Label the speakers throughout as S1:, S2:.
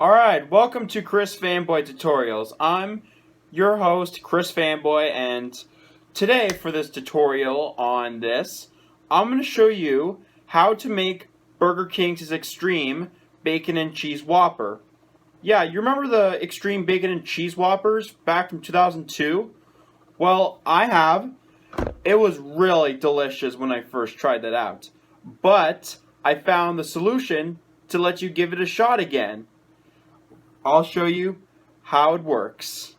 S1: Alright, welcome to Chris Fanboy Tutorials. I'm your host, Chris Fanboy, and today for this tutorial on this, I'm going to show you how to make Burger King's Xtreme Bacon and Cheese Whopper. Yeah, you remember the Xtreme Bacon and Cheese Whoppers back from 2002? Well, I have. It was really delicious when I first tried that out. But I found the solution to let you give it a shot again. I'll show you how it works.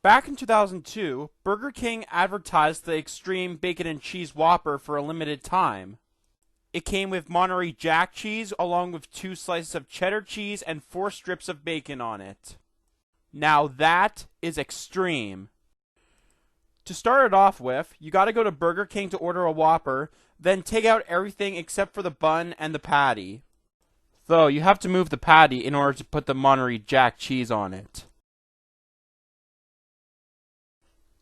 S2: Back in 2002, Burger King advertised the Xtreme Bacon and Cheese Whopper for a limited time. It came with Monterey Jack cheese along with 2 slices of cheddar cheese and 4 strips of bacon on it. Now that is extreme. To start it off with, you gotta go to Burger King to order a Whopper, then take out everything except for the bun and the patty. Though, you have to move the patty in order to put the Monterey Jack cheese on it.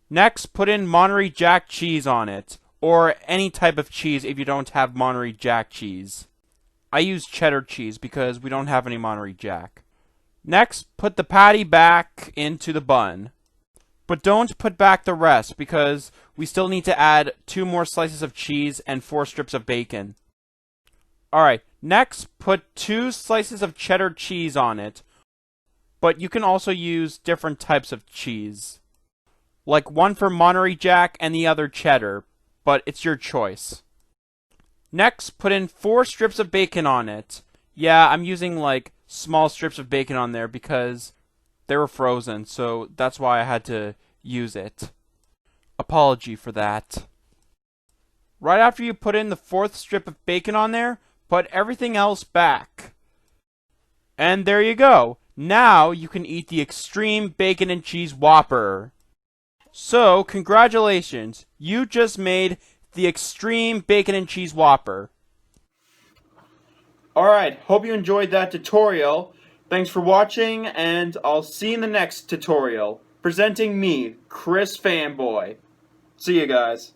S2: Next, put in Monterey Jack cheese on it, or any type of cheese if you don't have Monterey Jack cheese. I use cheddar cheese because we don't have any Monterey Jack. Next, put the patty back into the bun. But don't put back the rest because we still need to add 2 more slices of cheese and 4 strips of bacon. Alright, next put 2 slices of cheddar cheese on it, but you can also use different types of cheese. Like one for Monterey Jack and the other cheddar, but it's your choice. Next, put in 4 strips of bacon on it. Yeah, I'm using like small strips of bacon on there because they were frozen, so that's why I had to use it. Apology for that. Right after you put in the 4th strip of bacon on there, put everything else back. And there you go. Now you can eat the Xtreme Bacon and Cheese Whopper. So, congratulations. You just made the Xtreme Bacon and Cheese Whopper.
S1: Alright, hope you enjoyed that tutorial. Thanks for watching, and I'll see you in the next tutorial. Presenting me, Chris Fanboy. See you guys.